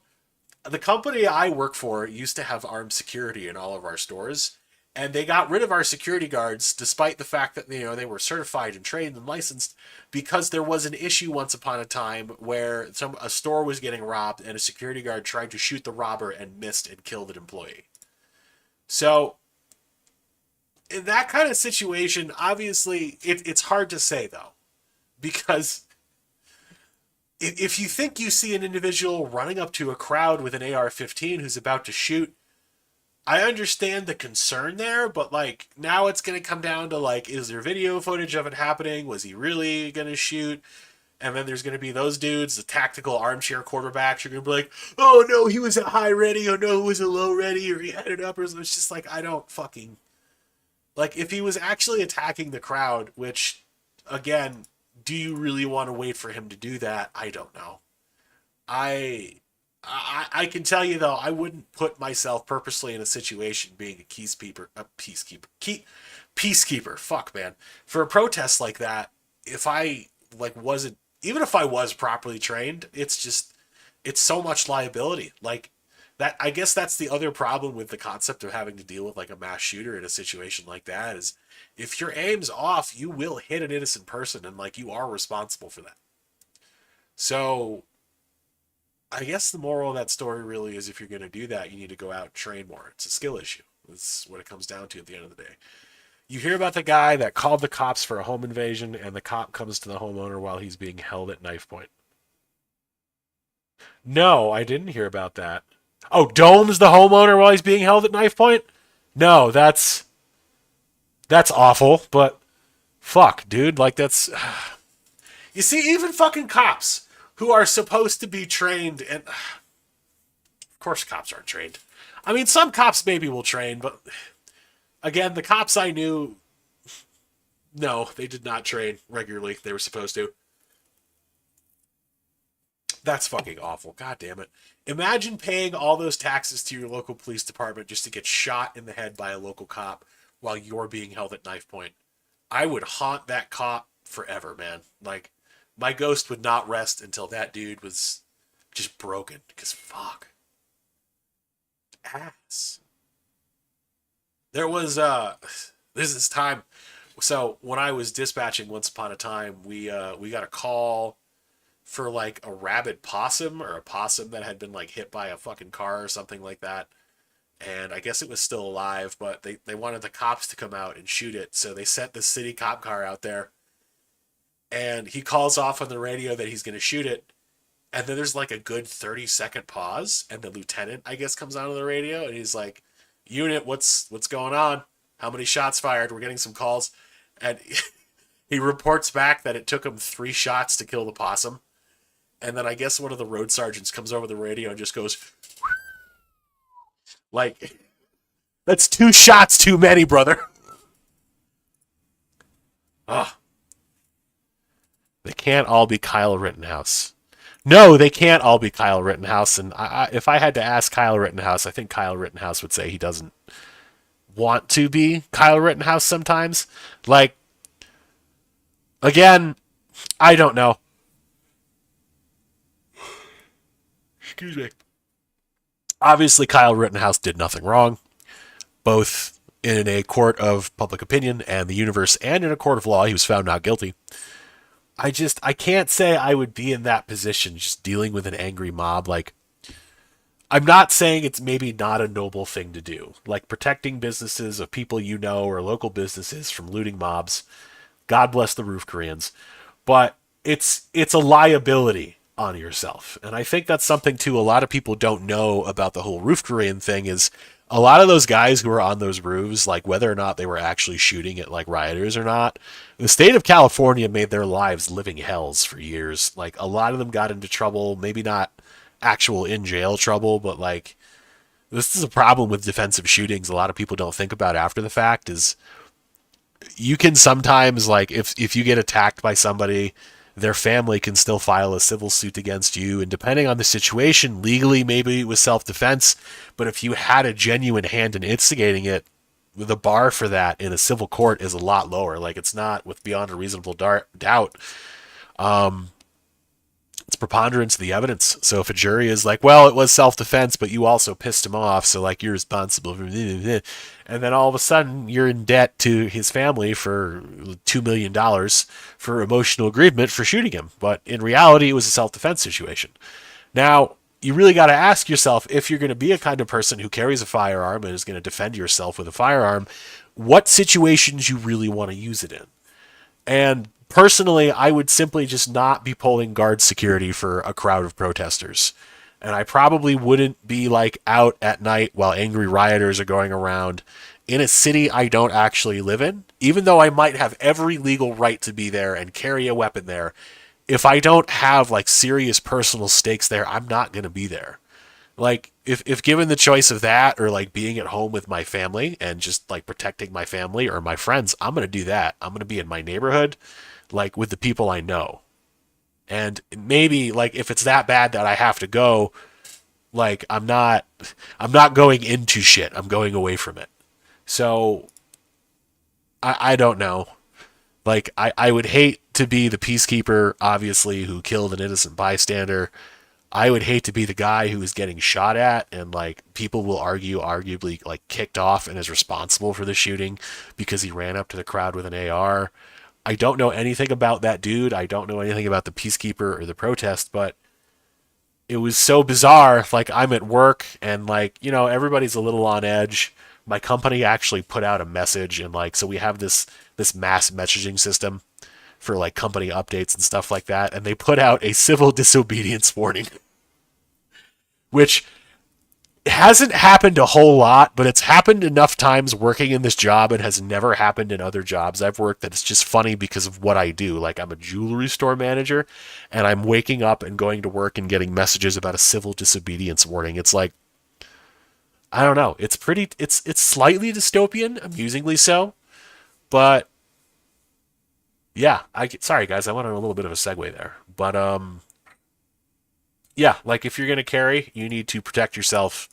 The company I work for used to have armed security in all of our stores, and they got rid of our security guards despite the fact that they were certified and trained and licensed because there was an issue once upon a time where a store was getting robbed and a security guard tried to shoot the robber and missed and killed an employee. So in that kind of situation, obviously it's hard to say though, because if you think you see an individual running up to a crowd with an AR-15 who's about to shoot, I understand the concern there, but like now it's going to come down to like, is there video footage of it happening? Was he really going to shoot? And then there's going to be those dudes, the tactical armchair quarterbacks. You're going to be like, oh no, he was at high ready. Oh no, he was at low ready, or he had it up. Or it's just like, I don't fucking like if he was actually attacking the crowd, which again, do you really want to wait for him to do that? I don't know. I can tell you though, I wouldn't put myself purposely in a situation being peacekeeper. Fuck man, for a protest like that. If I like wasn't, even if I was properly trained, it's so much liability. Like that I guess that's the other problem with the concept of having to deal with like a mass shooter in a situation like that is if your aim's off, you will hit an innocent person and like you are responsible for that. So I guess the moral of that story really is if you're going to do that, you need to go out and train more. It's a skill issue. That's what it comes down to at the end of the day. You hear about the guy that called the cops for a home invasion, and the cop comes to the homeowner while he's being held at knife point. No, I didn't hear about that. Oh, Dome's the homeowner while he's being held at knife point? No, that's awful, but fuck, dude. Like that's you see, even fucking cops who are supposed to be trained, and of course cops aren't trained. I mean, some cops maybe will train, but again, the cops I knew, no, they did not train regularly. They were supposed to. That's fucking awful. God damn it. Imagine paying all those taxes to your local police department just to get shot in the head by a local cop while you're being held at knife point. I would haunt that cop forever, man. Like, my ghost would not rest until that dude was just broken. Because fuck. Ass. There was, this is time. So, when I was dispatching once upon a time, we got a call for like a rabid possum or a possum that had been like hit by a fucking car or something like that. And I guess it was still alive, but they wanted the cops to come out and shoot it. So they sent the city cop car out there and he calls off on the radio that he's going to shoot it. And then there's like a good 30-second pause. And the lieutenant, I guess, comes on the radio and he's like, unit, what's going on? How many shots fired? We're getting some calls. And he reports back that it took him 3 shots to kill the possum. And then I guess one of the road sergeants comes over the radio and just goes, like, that's 2 shots too many, brother. Ugh. They can't all be Kyle Rittenhouse. No, they can't all be Kyle Rittenhouse. And if I had to ask Kyle Rittenhouse, I think Kyle Rittenhouse would say he doesn't want to be Kyle Rittenhouse sometimes. Like, again, I don't know. Excuse me. Obviously, Kyle Rittenhouse did nothing wrong, both in a court of public opinion and the universe and in a court of law. He was found not guilty. I can't say I would be in that position just dealing with an angry mob. Like, I'm not saying it's maybe not a noble thing to do. Like protecting businesses of people you know or local businesses from looting mobs. God bless the roof Koreans. But it's a liability on yourself. And I think that's something too a lot of people don't know about the whole roof Korean thing is a lot of those guys who were on those roofs, like whether or not they were actually shooting at like rioters or not, the state of California made their lives living hells for years. Like a lot of them got into trouble, maybe not actual in jail trouble, but like this is a problem with defensive shootings a lot of people don't think about after the fact is you can sometimes like if you get attacked by somebody their family can still file a civil suit against you and depending on the situation legally maybe it was self-defense but if you had a genuine hand in instigating it the bar for that in a civil court is a lot lower like it's not with beyond a reasonable doubt it's preponderance of the evidence. So if a jury is like, well, it was self-defense, but you also pissed him off, so like you're responsible for, and then all of a sudden you're in debt to his family for $2 million for emotional aggrievement for shooting him. But in reality, it was a self-defense situation. Now, you really got to ask yourself if you're going to be a kind of person who carries a firearm and is going to defend yourself with a firearm, what situations you really want to use it in. And personally, I would simply just not be pulling guard security for a crowd of protesters. And I probably wouldn't be like out at night while angry rioters are going around in a city I don't actually live in, even though I might have every legal right to be there and carry a weapon there. If I don't have like serious personal stakes there, I'm not going to be there. Like if given the choice of that or like being at home with my family and just like protecting my family or my friends, I'm going to do that. I'm going to be in my neighborhood like with the people I know. And maybe like if it's that bad that I have to go, like I'm not going into shit. I'm going away from it. So I don't know. Like I would hate to be the peacekeeper, obviously, who killed an innocent bystander. I would hate to be the guy who is getting shot at, and like people will arguably like kicked off and is responsible for the shooting because he ran up to the crowd with an AR. I don't know anything about that dude. I don't know anything about the peacekeeper or the protest, but it was so bizarre. Like, I'm at work and like, everybody's a little on edge. My company actually put out a message, and like, so we have this mass messaging system for like company updates and stuff like that, and they put out a civil disobedience warning, which hasn't happened a whole lot, but it's happened enough times working in this job. It has never happened in other jobs I've worked that it's just funny because of what I do. Like, I'm a jewelry store manager, and I'm waking up and going to work and getting messages about a civil disobedience warning. It's like, I don't know. It's slightly dystopian, amusingly so, but yeah. Sorry guys, I went on a little bit of a segue there, but yeah, like if you're gonna carry, you need to protect yourself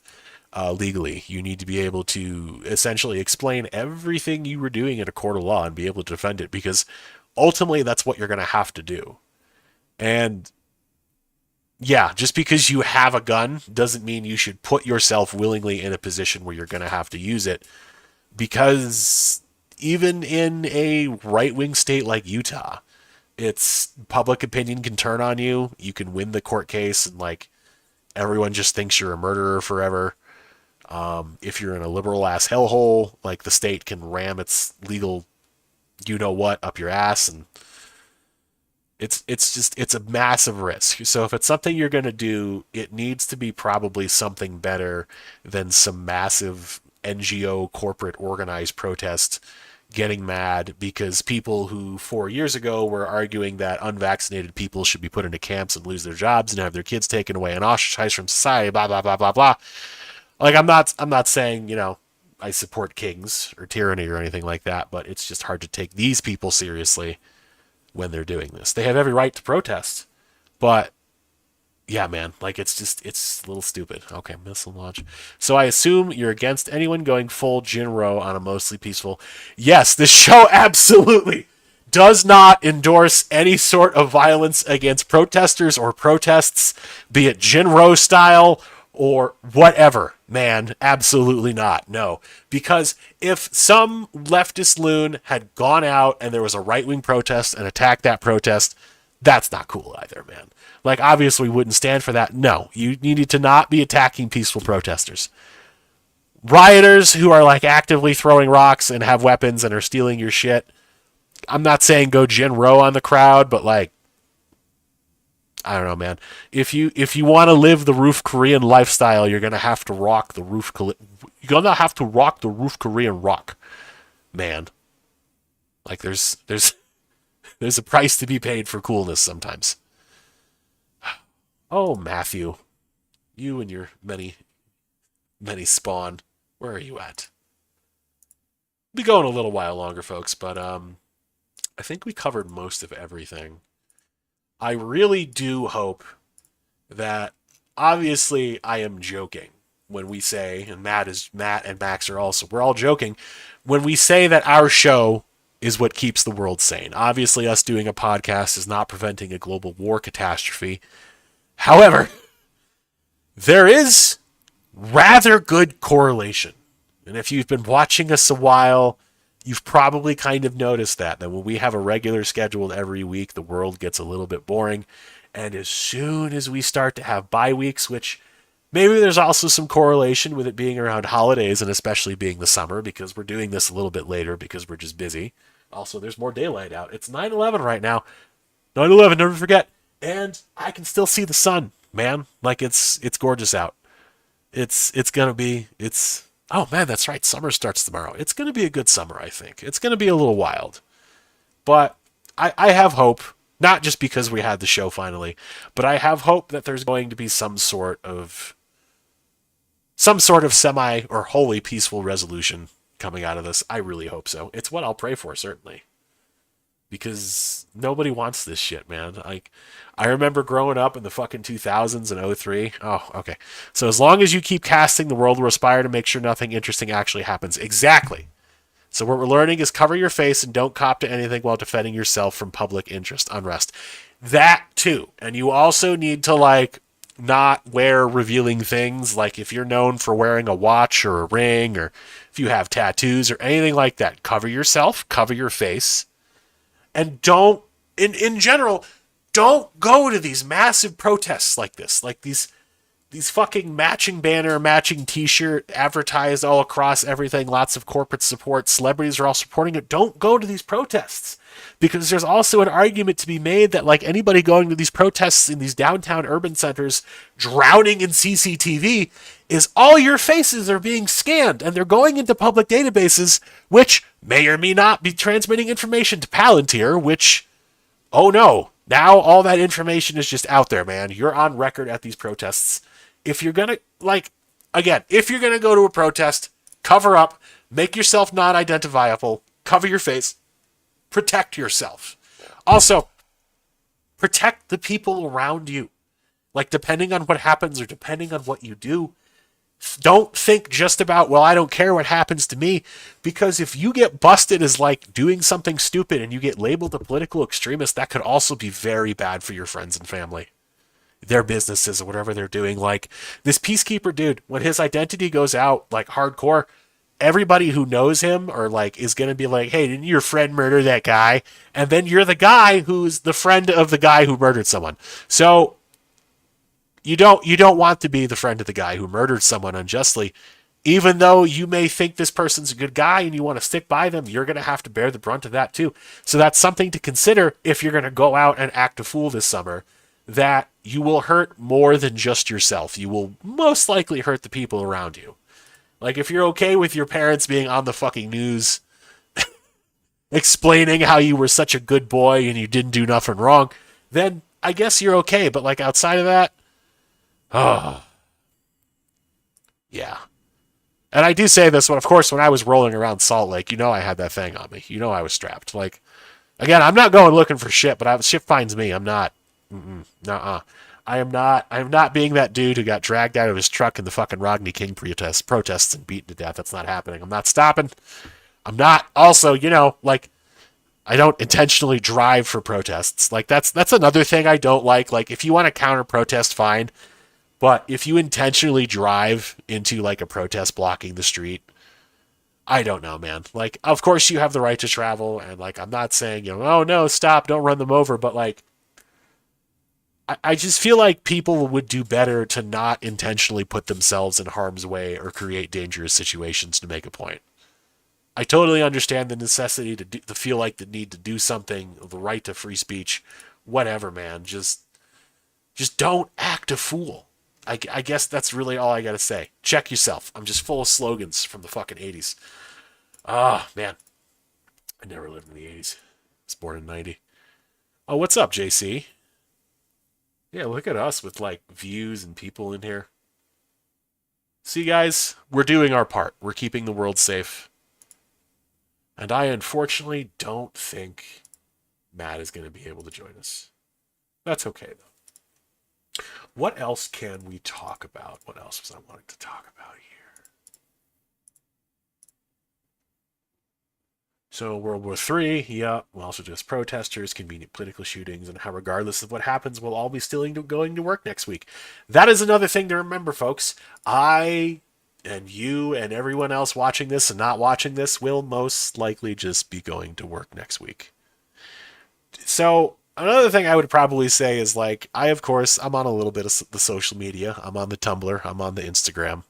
legally. You need to be able to essentially explain everything you were doing in a court of law and be able to defend it, because ultimately that's what you're going to have to do. And yeah, just because you have a gun doesn't mean you should put yourself willingly in a position where you're going to have to use it, because even in a right-wing state like Utah, it's public opinion can turn on you. You can win the court case and like everyone just thinks you're a murderer forever. If you're in a liberal ass hellhole, like the state can ram its legal, what up your ass, and it's a massive risk. So if it's something you're gonna do, it needs to be probably something better than some massive NGO corporate organized protest getting mad because people who 4 years ago were arguing that unvaccinated people should be put into camps and lose their jobs and have their kids taken away and ostracized from society, blah blah blah blah blah. Like, I'm not saying, I support kings or tyranny or anything like that, but it's just hard to take these people seriously when they're doing this. They have every right to protest, but yeah, man, like it's a little stupid. Okay, missile launch. So I assume you're against anyone going full Jinro on a mostly peaceful. Yes, this show absolutely does not endorse any sort of violence against protesters or protests, be it Jinro style or whatever, man. Absolutely not. No. Because if some leftist loon had gone out and there was a right-wing protest and attacked that protest, that's not cool either, man. Like, obviously we wouldn't stand for that. No. You needed to not be attacking peaceful protesters. Rioters who are like actively throwing rocks and have weapons and are stealing your shit, I'm not saying go Jinro on the crowd, but like, I don't know, man. If you want to live the roof Korean lifestyle, you're gonna have to rock the roof. You're gonna have to rock the roof Korean rock, man. Like, there's a price to be paid for coolness sometimes. Oh, Matthew, you and your many spawn. Where are you at? Be going a little while longer, folks, but I think we covered most of everything. I really do hope that, obviously I am joking when we say, and Matt and Max are also, we're all joking when we say that our show is what keeps the world sane. Obviously us doing a podcast is not preventing a global war catastrophe. However, there is rather good correlation. And if you've been watching us a while, you've probably kind of noticed that when we have a regular schedule every week, the world gets a little bit boring. And as soon as we start to have bye weeks, which maybe there's also some correlation with it being around holidays and especially being the summer, because we're doing this a little bit later because we're just busy. Also, there's more daylight out. It's 9/11 right now. 9/11, never forget. And I can still see the sun, man. Like, it's gorgeous out. It's gonna be, oh man, that's right. Summer starts tomorrow. It's gonna be a good summer, I think. It's gonna be a little wild. But I have hope, not just because we had the show finally, but I have hope that there's going to be some sort of semi or wholly peaceful resolution coming out of this. I really hope so. It's what I'll pray for, certainly. Because nobody wants this shit, man. Like, I remember growing up in the fucking 2000s and '03. Oh, okay. So as long as you keep casting, the world will aspire to make sure nothing interesting actually happens. Exactly. So what we're learning is cover your face and don't cop to anything while defending yourself from public unrest. That too. And you also need to, like, not wear revealing things. Like if you're known for wearing a watch or a ring, or if you have tattoos or anything like that, cover yourself, cover your face, and don't, in general, don't go to these massive protests like this, like these fucking matching banner, matching t-shirt advertised all across everything, lots of corporate support, celebrities are all supporting it. Don't go to these protests, because there's also an argument to be made that like anybody going to these protests in these downtown urban centers drowning in CCTV is all your faces are being scanned and they're going into public databases, which may or may not be transmitting information to Palantir, which, oh no, now all that information is just out there, man. You're on record at these protests. If you're gonna, like, again, if you're gonna go to a protest, cover up, make yourself not identifiable, cover your face, protect yourself. Also, protect the people around you. Like, depending on what happens or depending on what you do, don't think just about, well, I don't care what happens to me, because if you get busted as like doing something stupid and you get labeled a political extremist, that could also be very bad for your friends and family, their businesses or whatever they're doing. Like this peacekeeper dude, when his identity goes out like hardcore, everybody who knows him or like is going to be like, hey, didn't your friend murder that guy? And then you're the guy who's the friend of the guy who murdered someone. So you don't want to be the friend of the guy who murdered someone unjustly. Even though you may think this person's a good guy and you want to stick by them, you're going to have to bear the brunt of that too. So that's something to consider if you're going to go out and act a fool this summer, that you will hurt more than just yourself. You will most likely hurt the people around you. Like if you're okay with your parents being on the fucking news explaining how you were such a good boy and you didn't do nothing wrong, then I guess you're okay. But like outside of that, oh, yeah. And I do say this, when, of course, when I was rolling around Salt Lake, I had that thing on me. I was strapped. Like, again, I'm not going looking for shit, but shit finds me. I'm not. Nuh-uh. I am not. I am not being that dude who got dragged out of his truck in the fucking Rodney King protests and beaten to death. That's not happening. I'm not stopping. I'm not. Also, like, I don't intentionally drive for protests. Like, that's another thing I don't like. Like, if you want to counter protest, fine. But if you intentionally drive into like a protest blocking the street, I don't know, man. Like, of course you have the right to travel, and like, I'm not saying, oh no, stop, don't run them over, but like, I just feel like people would do better to not intentionally put themselves in harm's way or create dangerous situations to make a point. I totally understand the necessity to feel like the need to do something, the right to free speech, whatever, man. Just don't act a fool. I guess that's really all I gotta say. Check yourself. I'm just full of slogans from the fucking 80s. Ah, man. I never lived in the 80s. I was born in 90. Oh, what's up, JC? Yeah, look at us with like views and people in here. See, guys, we're doing our part. We're keeping the world safe. And I unfortunately don't think Matt is going to be able to join us. That's okay, though. What else can we talk about? What else was I wanting to talk about here? So World War III, yeah, we'll also just protesters, convenient political shootings, and how regardless of what happens, we'll all be still going to work next week. That is another thing to remember, folks. I and you and everyone else watching this and not watching this will most likely just be going to work next week. So another thing I would probably say is like, of course, I'm on a little bit of the social media. I'm on the Tumblr. I'm on the Instagram.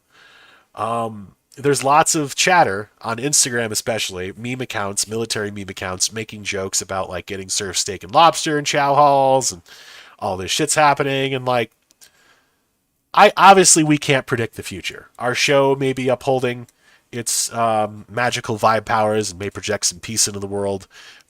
There's lots of chatter on Instagram, especially meme accounts, military meme accounts, making jokes about like getting served steak and lobster in chow halls and all this shit's happening. And like, we can't predict the future. Our show may be upholding its magical vibe powers and may project some peace into the world.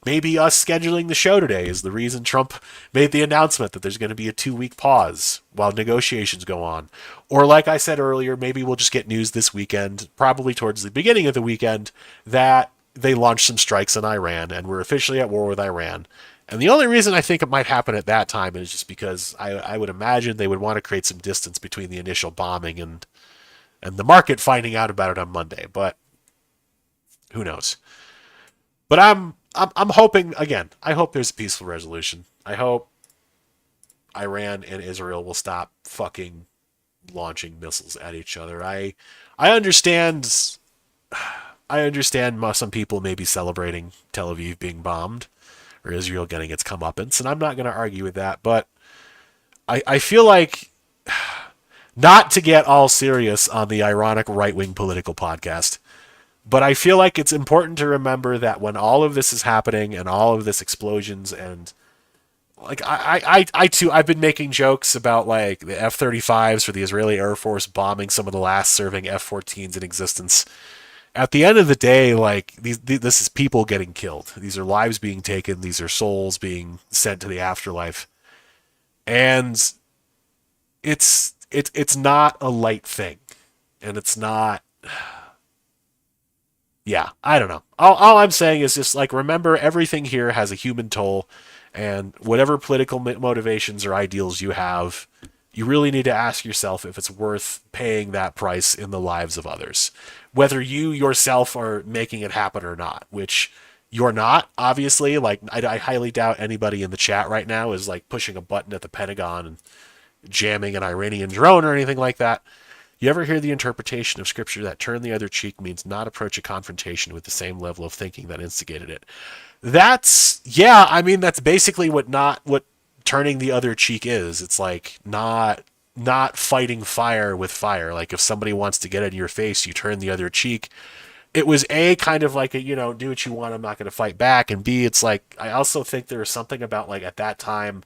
Maybe us scheduling the show today is the reason Trump made the announcement that there's going to be a 2-week pause while negotiations go on. Or like I said earlier, maybe we'll just get news this weekend, probably towards the beginning of the weekend, that they launched some strikes on Iran and we're officially at war with Iran. And the only reason I think it might happen at that time is just because I would imagine they would want to create some distance between the initial bombing and the market finding out about it on Monday. But who knows? But I'm hoping, again, I hope there's a peaceful resolution. I hope Iran and Israel will stop fucking launching missiles at each other. I understand. I understand some people may be celebrating Tel Aviv being bombed or Israel getting its comeuppance, and I'm not going to argue with that. But I feel like, not to get all serious on the ironic right wing political podcast, but I feel like it's important to remember that when all of this is happening and all of this explosions and like I too I've been making jokes about like the F-35s for the Israeli Air Force bombing some of the last serving F-14s in existence. At the end of the day, like this is people getting killed. These are lives being taken. These are souls being sent to the afterlife, and it's not a light thing, and it's not. Yeah, I don't know. All I'm saying is just like remember everything here has a human toll, and whatever political motivations or ideals you have, you really need to ask yourself if it's worth paying that price in the lives of others, whether you yourself are making it happen or not. Which you're not, obviously. Like I highly doubt anybody in the chat right now is like pushing a button at the Pentagon and jamming an Iranian drone or anything like that. You ever hear the interpretation of scripture that turn the other cheek means not approach a confrontation with the same level of thinking that instigated it? That's yeah, I mean that's basically what turning the other cheek is. It's like not fighting fire with fire. Like if somebody wants to get in your face, you turn the other cheek. It was A, kind of like a, do what you want, I'm not going to fight back, and B, it's like I also think there was something about like at that time,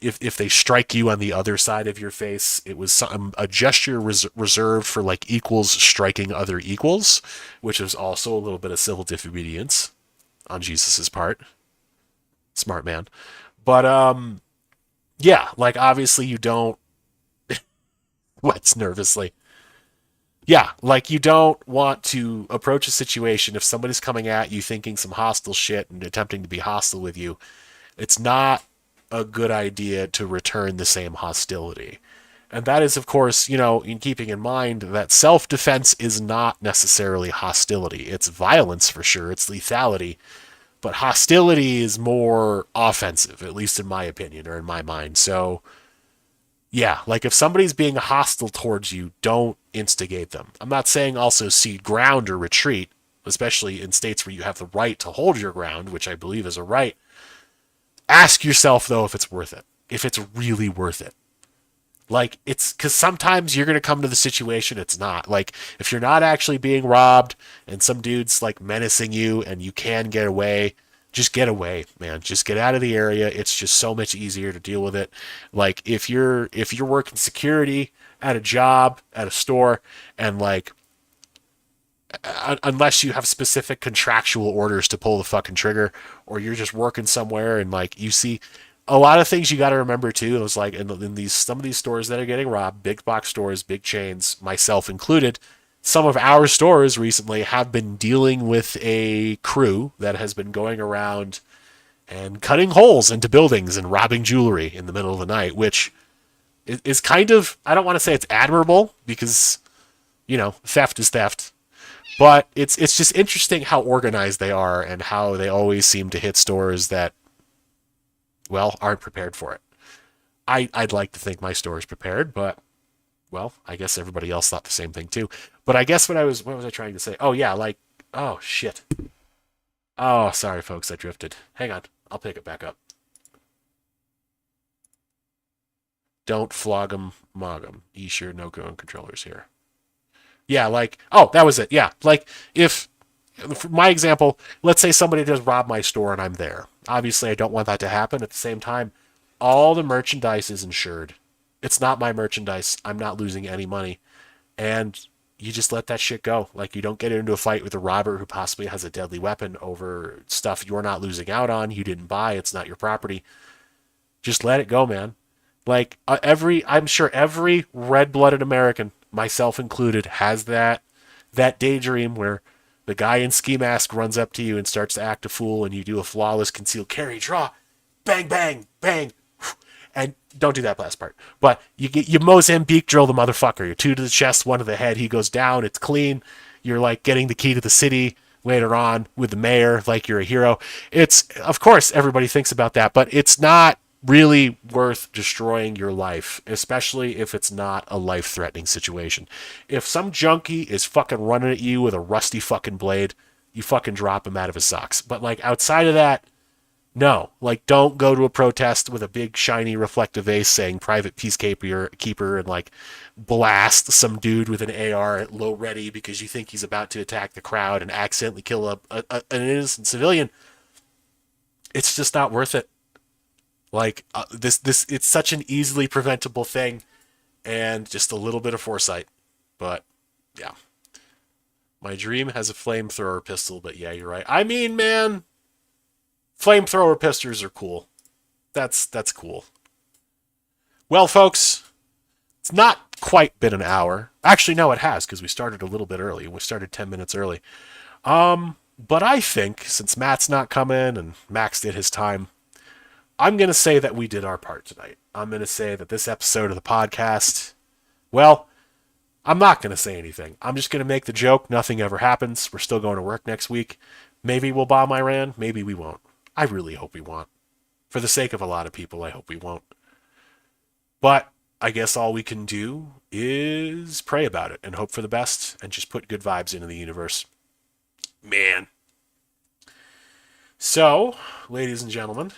if they strike you on the other side of your face, it was a gesture reserved for like equals striking other equals, which is also a little bit of civil disobedience on Jesus's part. Smart man. But yeah, like obviously you don't wets nervously. Yeah, like you don't want to approach a situation if somebody's coming at you thinking some hostile shit and attempting to be hostile with you. It's not a good idea to return the same hostility. And that is, of course, in keeping in mind that self-defense is not necessarily hostility. It's violence for sure, it's lethality, but hostility is more offensive, at least in my opinion or in my mind. So, yeah, like if somebody's being hostile towards you, don't instigate them. I'm not saying also cede ground or retreat, especially in states where you have the right to hold your ground, which I believe is a right. Ask yourself, though, if it's worth it. If it's really worth it. Like, it's because sometimes you're going to come to the situation it's not. Like, if you're not actually being robbed and some dude's, like, menacing you and you can get away, just get away, man. Just get out of the area. It's just so much easier to deal with it. Like, if you're working security at a job, at a store, and, like, unless you have specific contractual orders to pull the fucking trigger, or you're just working somewhere and like you see a lot of things you got to remember too. It was like in these some of these stores that are getting robbed, big box stores, big chains, myself included. Some of our stores recently have been dealing with a crew that has been going around and cutting holes into buildings and robbing jewelry in the middle of the night, which is kind of, I don't want to say it's admirable because theft is theft. But it's just interesting how organized they are and how they always seem to hit stores that, well, aren't prepared for it. I'd like to think my store is prepared, but, well, I guess everybody else thought the same thing too. But I guess what was I trying to say? Oh, yeah, like, oh, shit. Oh, sorry, folks, I drifted. Hang on, I'll pick it back up. Don't flog 'em, mog 'em. Sure, no gun controllers here. Yeah, like, oh, that was it. Yeah, like, if, for my example, let's say somebody does rob my store and I'm there. Obviously, I don't want that to happen. At the same time, all the merchandise is insured. It's not my merchandise. I'm not losing any money. And you just let that shit go. Like, you don't get into a fight with a robber who possibly has a deadly weapon over stuff you're not losing out on. You didn't buy. It's not your property. Just let it go, man. Like, I'm sure every red-blooded American, myself included, has that daydream where the guy in ski mask runs up to you and starts to act a fool and you do a flawless concealed carry, draw, bang, bang, bang, and don't do that last part. But you Mozambique drill the motherfucker. You're two to the chest, one to the head. He goes down. It's clean. You're like getting the key to the city later on with the mayor, like you're a hero. It's, of course, everybody thinks about that, but it's not really worth destroying your life, especially if it's not a life-threatening situation. If some junkie is fucking running at you with a rusty fucking blade, you fucking drop him out of his socks. But like outside of that, no. Like don't go to a protest with a big shiny reflective vase saying private peacekeeper and like blast some dude with an AR at low ready because you think he's about to attack the crowd and accidentally kill an innocent civilian. It's just not worth it. Like this, it's such an easily preventable thing, and just a little bit of foresight. But yeah, my dream has a flamethrower pistol. But yeah, you're right. I mean, man, flamethrower pistols are cool. That's cool. Well, folks, it's not quite been an hour. Actually, no, it has because we started a little bit early. We started 10 minutes early. But I think since Matt's not coming and Max did his time, I'm going to say that we did our part tonight. I'm going to say that this episode of the podcast, well, I'm not going to say anything. I'm just going to make the joke. Nothing ever happens. We're still going to work next week. Maybe we'll bomb Iran. Maybe we won't. I really hope we won't. For the sake of a lot of people, I hope we won't. But I guess all we can do is pray about it and hope for the best and just put good vibes into the universe. Man. So, ladies and gentlemen,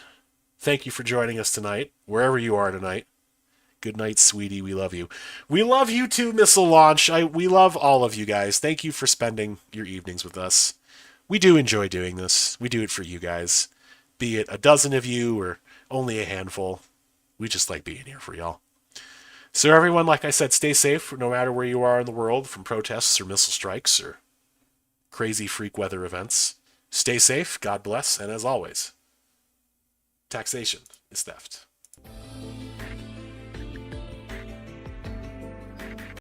thank you for joining us tonight, wherever you are tonight. Good night, sweetie. We love you. We love you too, Missile Launch. We love all of you guys. Thank you for spending your evenings with us. We do enjoy doing this. We do it for you guys. Be it a dozen of you or only a handful. We just like being here for y'all. So everyone, like I said, stay safe no matter where you are in the world from protests or missile strikes or crazy freak weather events. Stay safe, God bless, and as always, taxation is theft.